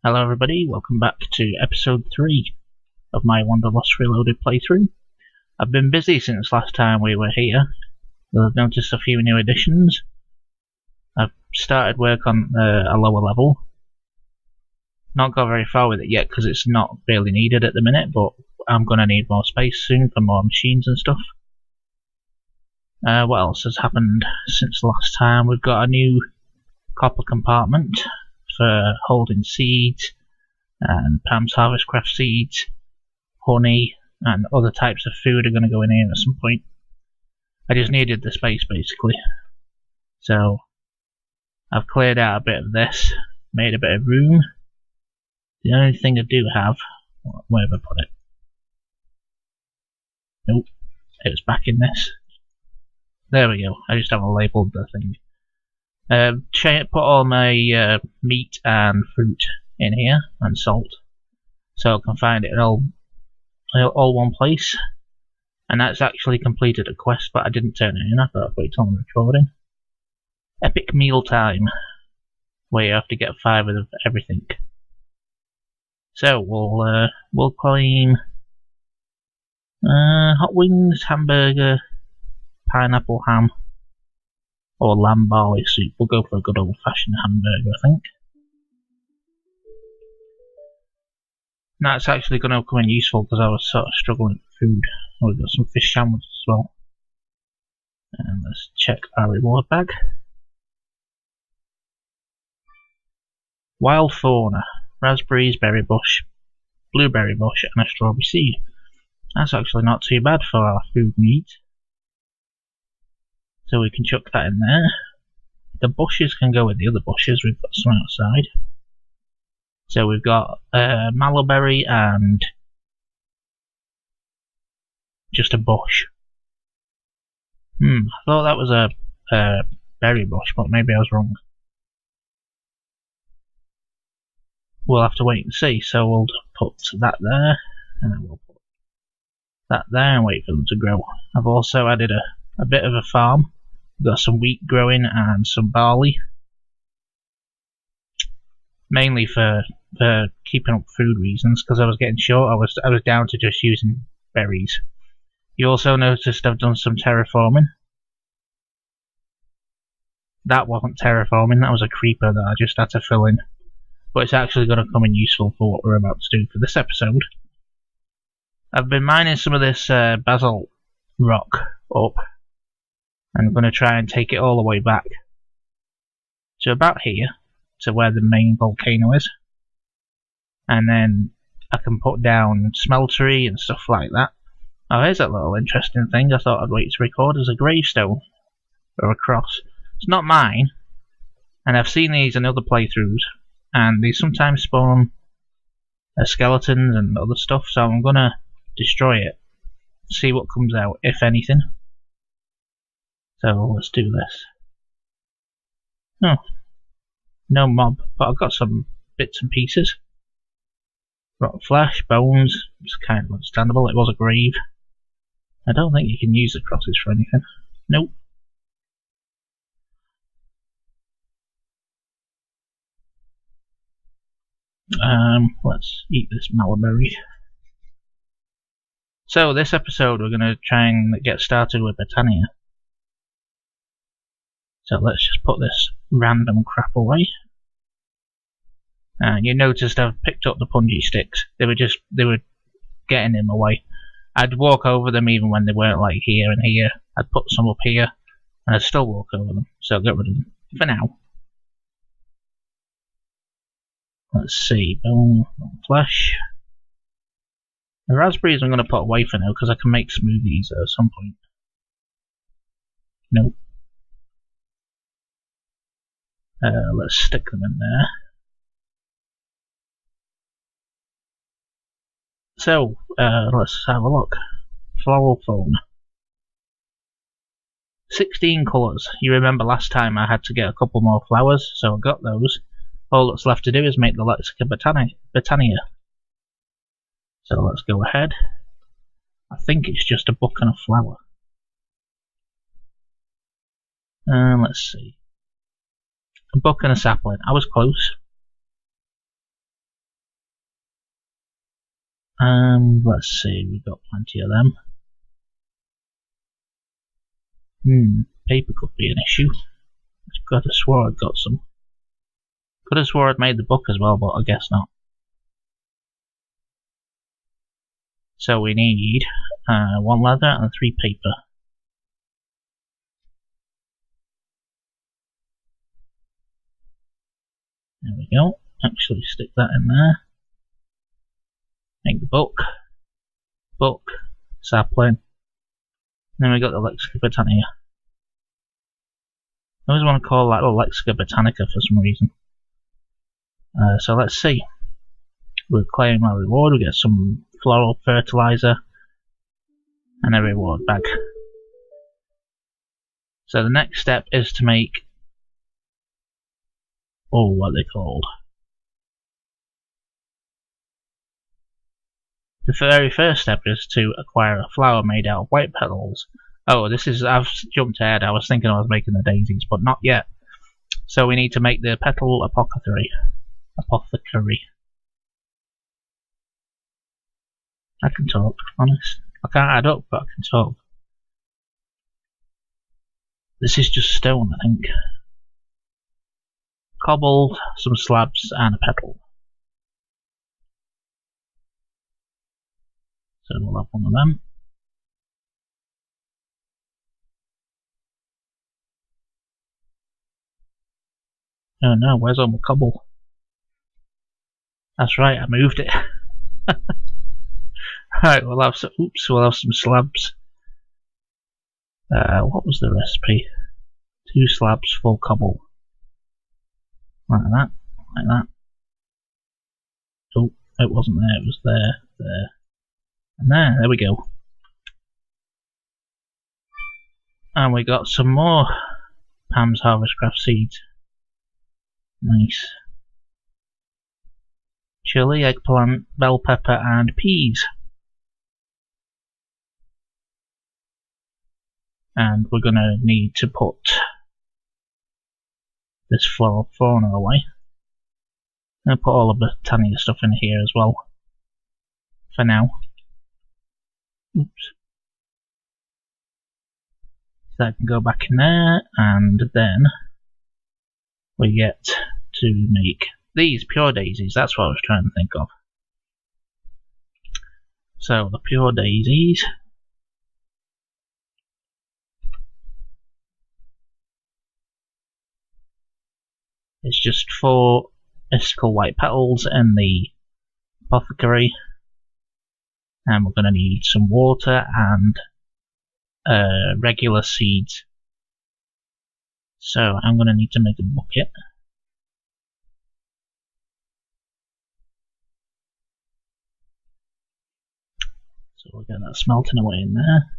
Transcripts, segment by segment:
Hello everybody, welcome back to episode 3 of my Wanderlust Reloaded playthrough. I've been busy since last time we were here. I've noticed a few new additions. I've started work on a lower level. Not got very far with it yet because it's not really needed at the minute, but I'm going to need more space soon for more machines and stuff. What else has happened since last time? We've got a new copper compartment for holding seeds and Pam's Harvest Craft seeds, honey, and other types of food are going to go in here at some point. I just needed the space basically, so I've cleared out a bit of this, made a bit of room. The only thing I do have, where have I put it? Nope, it was back in this. There we go, I just haven't labelled the thing. Put all my meat and fruit in here, and salt, so I can find it in all one place. And that's actually completed a quest, but I didn't turn it in. I thought I'd wait till I'm recording. Epic meal time, where you have to get 5 of everything. So we'll claim hot wings, hamburger, pineapple ham, or lamb barley soup. We'll go for a good old-fashioned hamburger, I think. And that's actually going to come in useful because I was sort of struggling with food. We've got some fish sandwiches as well. And let's check our reward bag. Wild fauna, raspberries, berry bush, blueberry bush, and a strawberry seed. That's actually not too bad for our food needs. So we can chuck that in there. The bushes can go with the other bushes. We've got some outside. So we've got mallow-berry and just a bush. I thought that was a berry bush, but maybe I was wrong. We'll have to wait and see. So we'll put that there, and then we'll put that there and wait for them to grow. I've also added a bit of a farm. Got some wheat growing and some barley, mainly for keeping up food reasons, because I was getting short. I was down to just using berries. You also noticed I've done some terraforming. That wasn't terraforming, that was a creeper that I just had to fill in, but it's actually going to come in useful for what we're about to do for this episode. I've been mining some of this basalt rock up, and I'm going to try and take it all the way back to about here, to where the main volcano is, and then I can put down smeltery and stuff like that. Oh, here's that little interesting thing I thought I'd wait to record as a gravestone, or a cross. It's not mine, and I've seen these in other playthroughs, and they sometimes spawn skeletons and other stuff, so I'm going to destroy it, see what comes out, if anything. So let's do this. Oh, no mob, but I've got some bits and pieces. Rotten flesh, bones, it's kind of understandable, it was a grave. I don't think you can use the crosses for anything. Nope. Let's eat this mallow-berry. So this episode we're going to try and get started with Botania. So let's just put this random crap away. And you noticed I've picked up the punji sticks. They were getting in my way. I'd walk over them even when they weren't like here and here. I'd put some up here, and I'd still walk over them. So I'll get rid of them for now. Let's see, bone flesh. The raspberries I'm going to put away for now because I can make smoothies at some point. Nope. Let's stick them in there. So, let's have a look. Floral phone. 16 colours. You remember last time I had to get a couple more flowers, so I got those. All that's left to do is make the Lexica Botania. So let's go ahead. I think it's just a book and a flower. Let's see. A book and a sapling. I was close. Let's see, we've got plenty of them. Paper could be an issue. I could have swore I'd got some. Could have swore I'd made the book as well, but I guess not. So we need 1 leather and 3 paper. There we go. Actually stick that in there. Make the book. Book. Sapling. Then we got the Lexica Botania. I always want to call that Lexica Botanica for some reason. So let's see. We'll claim our reward, we get some floral fertilizer and a reward bag. So the next step is to make, what are they called? The very first step is to acquire a flower made out of white petals. Oh, I've jumped ahead, I was thinking I was making the daisies, but not yet. So we need to make the petal apothecary. I can talk, honest. I can't add up, but I can talk. This is just stone, I think. Cobble, some slabs, and a petal. So we'll have one of them. Oh no, where's all my cobble? That's right, I moved it. Right, we'll have some slabs. What was the recipe? 2 slabs, 4 cobble. Like that, like that. Oh, it wasn't there, it was there, and there we go. And we got some more Pam's Harvestcraft seeds. Nice. Chili, eggplant, bell pepper, and peas. And we're gonna need to put this floral fauna away. I'm gonna put all of the Botania stuff in here as well. For now. Oops. So that can go back in there, and then we get to make these pure daisies. That's what I was trying to think of. So the pure daisies. It's just 4 mystical white petals in the apothecary. And we're going to need some water and regular seeds. So I'm going to need to make a bucket. So we'll get that smelting away in there.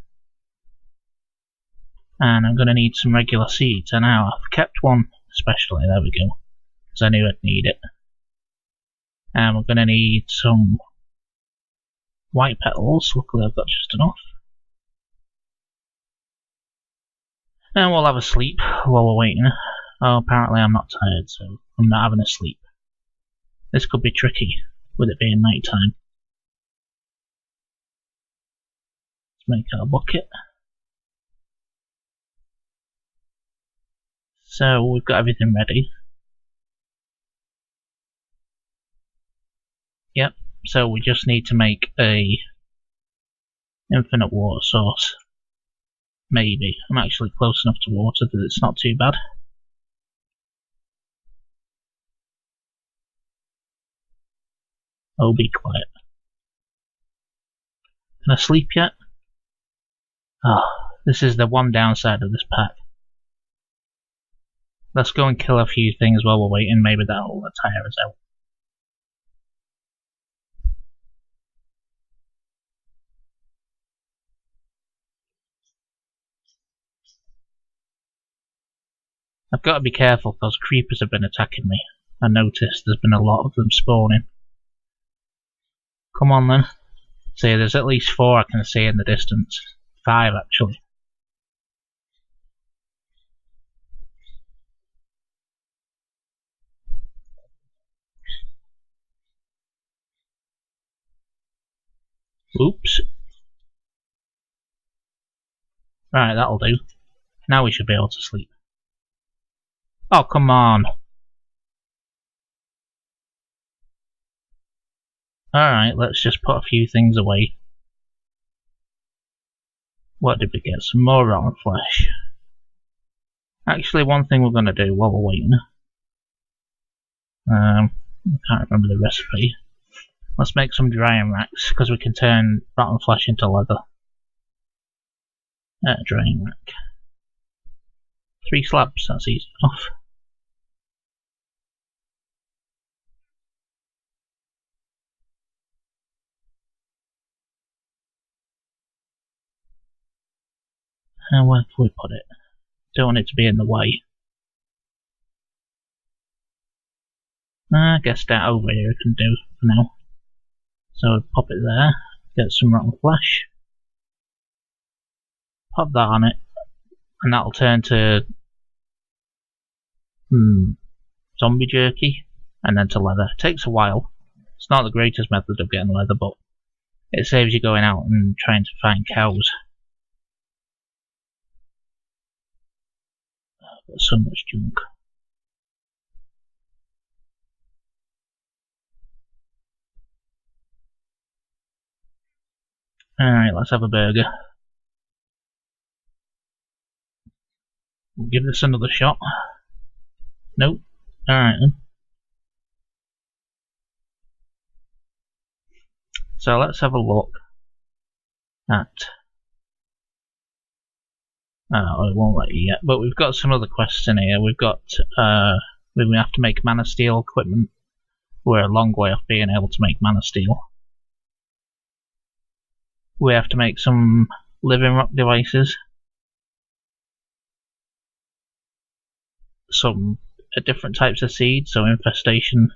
And I'm going to need some regular seeds. And now I've kept one especially, there we go, because I knew I'd need it. And we're going to need some white petals. Luckily I've got just enough. And we'll have a sleep while we're waiting. Oh, apparently I'm not tired, so I'm not having a sleep. This could be tricky, with it being night time. Let's make our bucket. So we've got everything ready. Yep, so we just need to make a infinite water source. Maybe. I'm actually close enough to water that it's not too bad. Oh, be quiet. Can I sleep yet? Oh, this is the one downside of this pack. Let's go and kill a few things while we're waiting, maybe that'll tire us out. I've got to be careful because creepers have been attacking me. I noticed there's been a lot of them spawning. Come on then. See, there's at least 4 I can see in the distance. 5 actually. Oops. Right, that'll do. Now we should be able to sleep. Oh, come on. Alright, let's just put a few things away. What did we get? Some more rotten flesh. Actually, one thing we're going to do while we're waiting. I can't remember the recipe. Let's make some drying racks, because we can turn rotten flesh into leather. Drying rack. 3 slabs, that's easy enough. And where can we put it? Don't want it to be in the way. I guess that over here can do for now. So pop it there, get some rotten flesh, pop that on it, and that'll turn to zombie jerky, and then to leather. It takes a while. It's not the greatest method of getting leather, but it saves you going out and trying to find cows. Got so much junk. Alright, let's have a burger. We'll give this another shot. Nope. Alright then. So let's have a look at... Oh, it won't let you yet, but we've got some other quests in here. We've got, we have to make mana steel equipment. We're a long way off being able to make mana steel. We have to make some living rock devices. Some different types of seeds, so infestation,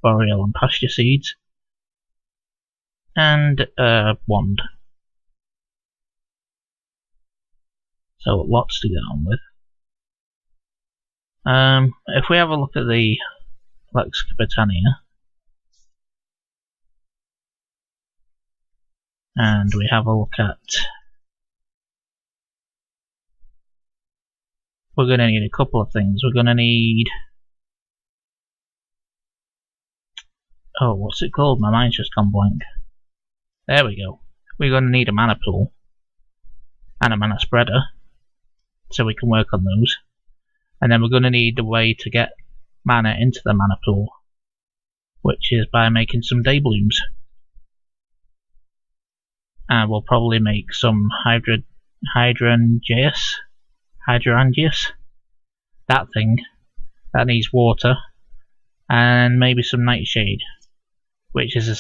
boreal and pasture seeds. And wand. So lots to get on with. If we have a look at the Botania, and we have a look at, we're going to need a couple of things. We're going to need, oh, what's it called? My mind's just gone blank. There we go. We're going to need a mana pool and a mana spreader, so we can work on those. And then we're going to need a way to get mana into the mana pool, which is by making some day blooms. And we'll probably make some hydrangeas. That thing. That needs water. And maybe some nightshade, which is the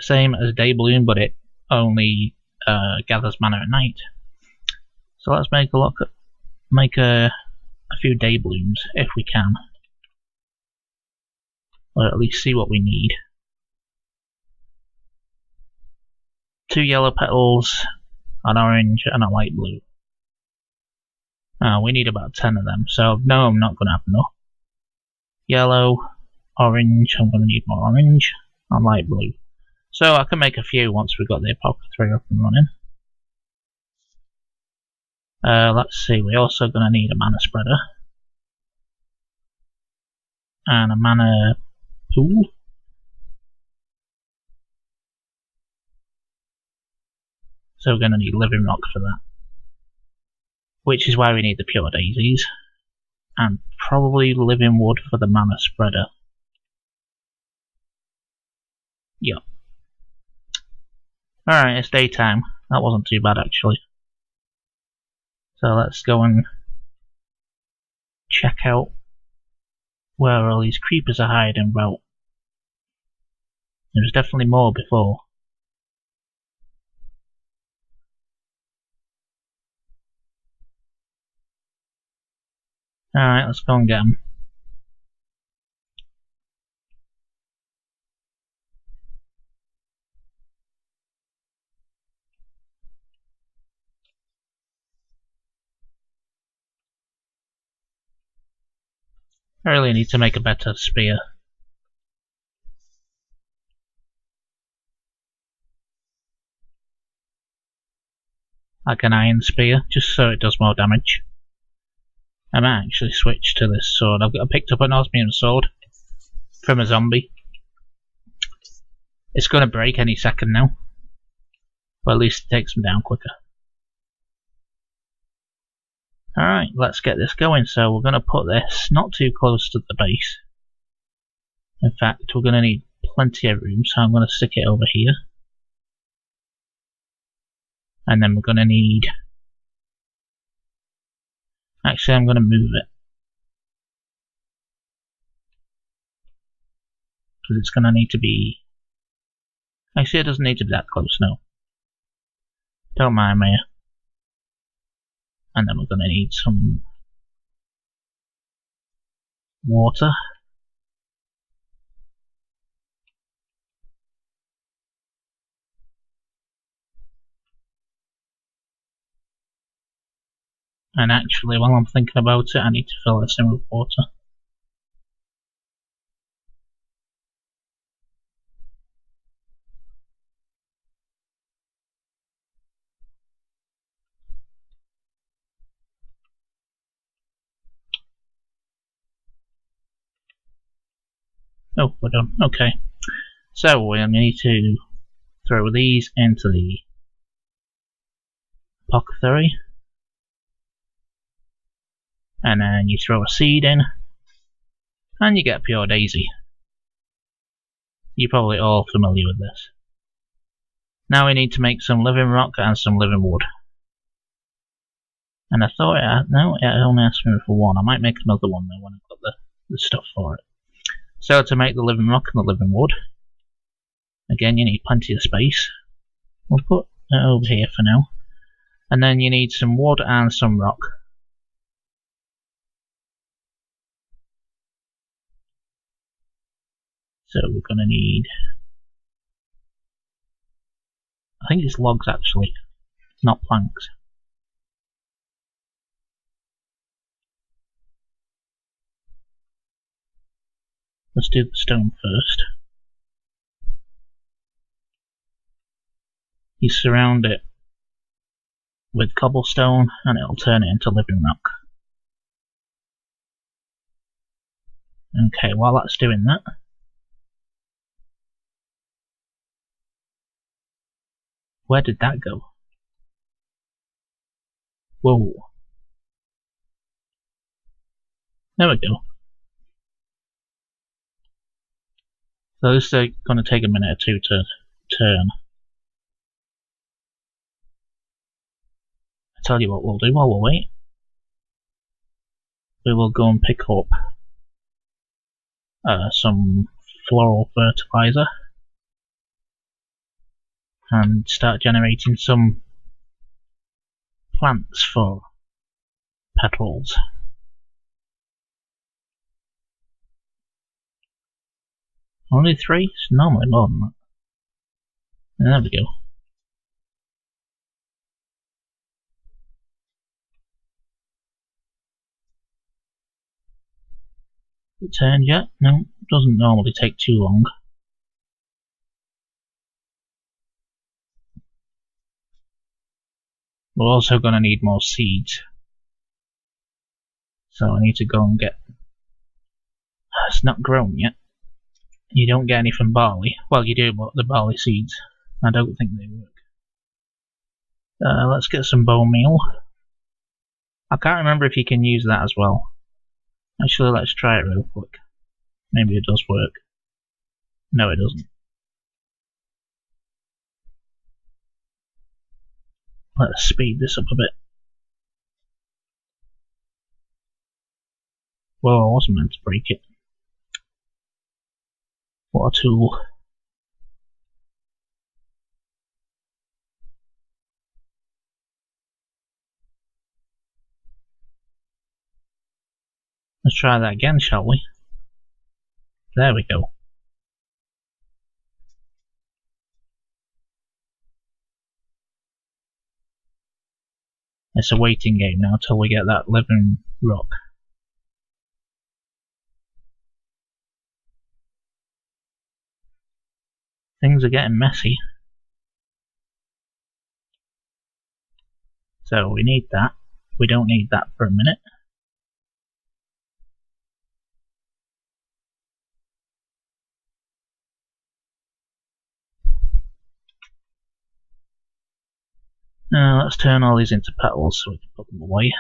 same as day bloom, but it only gathers mana at night. So let's make a look at, make a few day blooms if we can, or at least see what we need. 2 yellow petals, an orange, and a light blue. We need about 10 of them, so no, I'm not going to have enough. Yellow, orange, I'm going to need more orange, and light blue. So I can make a few once we've got the Ep.3 up and running. Let's see, we're also going to need a mana spreader. And a mana pool. So we're going to need living rock for that. Which is why we need the pure daisies. And probably living wood for the mana spreader. Yep. Alright, it's daytime. That wasn't too bad actually. So let's go and check out where all these creepers are hiding about. There was definitely more before. Alright, let's go and get them. I really need to make a better spear. like an iron spear, just so it does more damage. I might actually switch to this sword. I picked up an osmium sword from a zombie. It's going to break any second now, but at least it takes them down quicker. Alright, let's get this going. So we're going to put this not too close to the base. In fact, we're going to need plenty of room, so I'm going to stick it over here. And then we're going to need... Actually, I'm going to move it. Because it's going to need to be... Actually, it doesn't need to be that close, no. Don't mind me. And then we're going to need some water. And actually, while I'm thinking about it, I need to fill this in with water. Oh, we're done. Okay. So we need to throw these into the Ep.3. And then you throw a seed in, and you get pure daisy. You're probably all familiar with this. Now we need to make some living rock and some living wood. And I thought it only asked me for one. I might make another one though when I've got the stuff for it. So to make the living rock and the living wood, again you need plenty of space. We'll put it over here for now. And then you need some wood and some rock. So we're going to need... I think it's logs actually, not planks. Let's do the stone first. You surround it with cobblestone and it'll turn it into living rock. Okay, while that's doing that, where did that go? Whoa. There we go. So this is going to take a minute or two to turn. I tell you what we'll do while we wait. We will go and pick up some floral fertilizer and start generating some plants for petals. Only 3? It's normally more than that. And there we go. It turned yet? No, it doesn't normally take too long. We're also going to need more seeds. So I need to go and get... It's not grown yet. You don't get any from barley. Well, you do, but the barley seeds, I don't think they work. Let's get some bone meal. I can't remember if you can use that as well. Actually, let's try it real quick. Maybe it does work. No, it doesn't. Let's speed this up a bit. Whoa, I wasn't meant to break it. What a tool. Let's try that again, shall we? There we go. It's a waiting game now till we get that living rock. Things are getting messy. So we need that. We don't need that for a minute. Now let's turn all these into petals so we can put them away.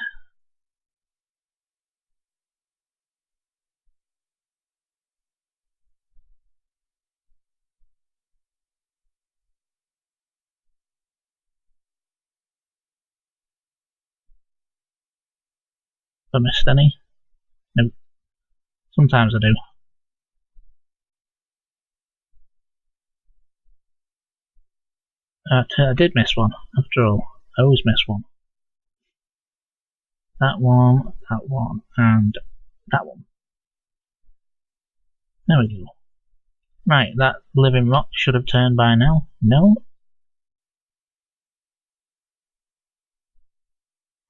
Have I missed any? No. Sometimes I do. I did miss one, after all. I always miss one. That one, and that one. There we go. Right, that living rock should have turned by now. No?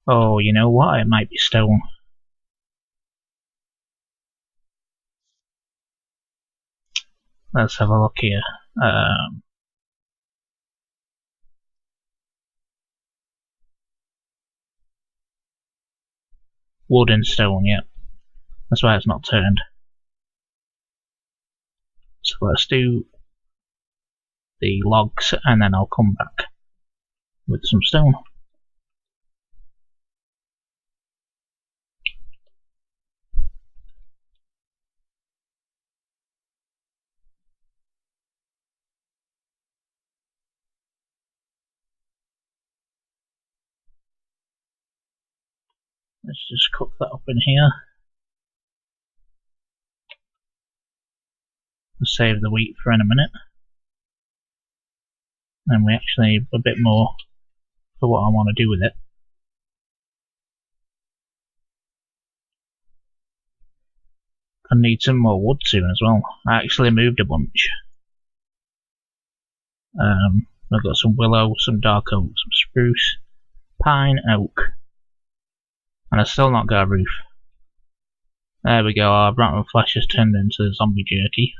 Oh, you know what? It might be stone. Let's have a look here. Wood and stone, yeah. That's why it's not turned. So let's do the logs and then I'll come back with some stone. Let's just cook that up in here. We'll save the wheat for in a minute. And we actually need a bit more for what I want to do with it. I need some more wood soon as well. I actually moved a bunch. I've got some willow, some dark oak, some spruce, pine, oak. And I've still not got a roof. There we go, our rotten flesh has turned into zombie jerky.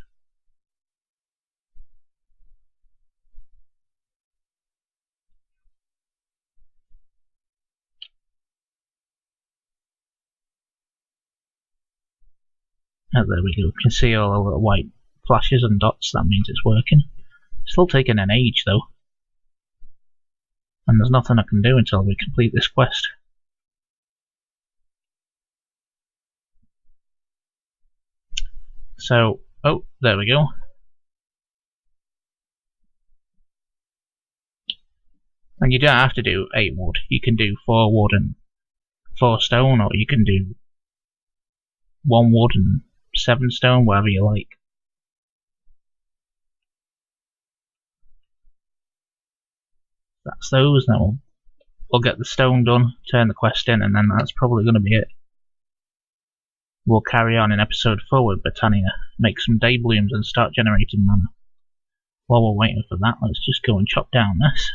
Oh, there we go, you can see all the little white flashes and dots, that means it's working. Still taking an age though. And there's nothing I can do until we complete this quest. So, oh, there we go. And you don't have to do 8 wood, you can do 4 wood and 4 stone, or you can do 1 wood and 7 stone, whatever you like. That's those, now we'll get the stone done, turn the quest in, and then that's probably going to be it. We'll carry on in episode 4 with Botania, make some day blooms and start generating mana. While we're waiting for that, let's just go and chop down this.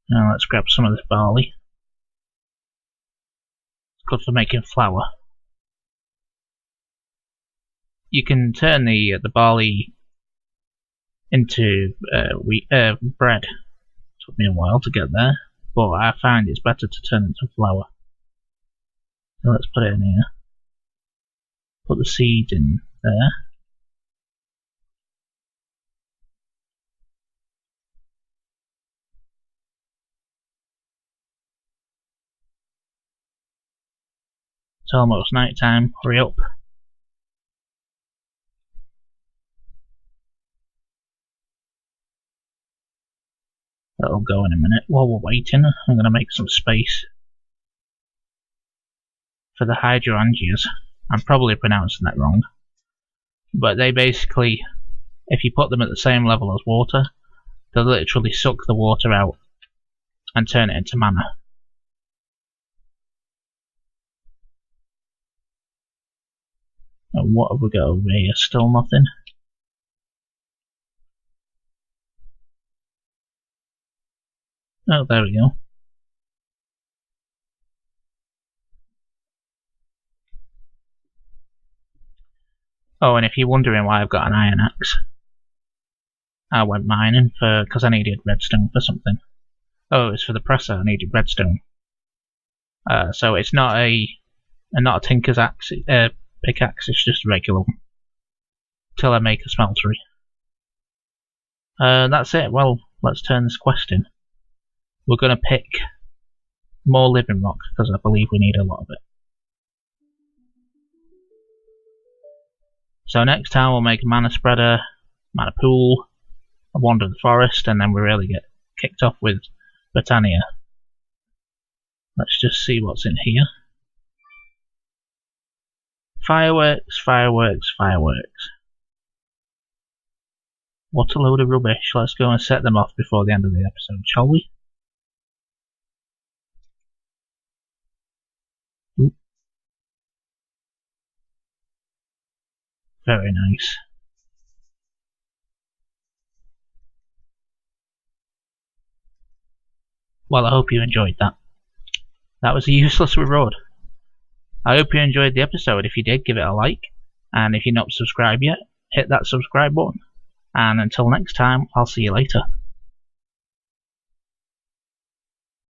Now let's grab some of this barley. It's good for making flour. You can turn the barley into bread. Took me a while to get there, but I find it's better to turn it into flour. So let's put it in here. Put the seed in there. It's almost night time, hurry up. That'll go in a minute. While we're waiting, I'm going to make some space for the hydrangeas. I'm probably pronouncing that wrong. But they basically, if you put them at the same level as water, they'll literally suck the water out and turn it into mana. And what have we got over here? Still nothing. Oh, there we go. Oh, and if you're wondering why I've got an iron axe, I went mining because I needed redstone for something. Oh, it's for the presser. I needed redstone. So it's not a tinker's axe, pickaxe. It's just a regular one. Till I make a smeltery. That's it. Well, let's turn this quest in. We're gonna pick more living rock because I believe we need a lot of it. So next time we'll make a mana spreader, mana pool, a wander the forest, and then we really get kicked off with Botania. Let's just see what's in here. Fireworks, fireworks, fireworks. What a load of rubbish. Let's go and set them off before the end of the episode, shall we? Ooh. Very nice. Well, I hope you enjoyed that. That was a useless road. I hope you enjoyed the episode. If you did, give it a like. And if you're not subscribed yet, hit that subscribe button. And until next time, I'll see you later.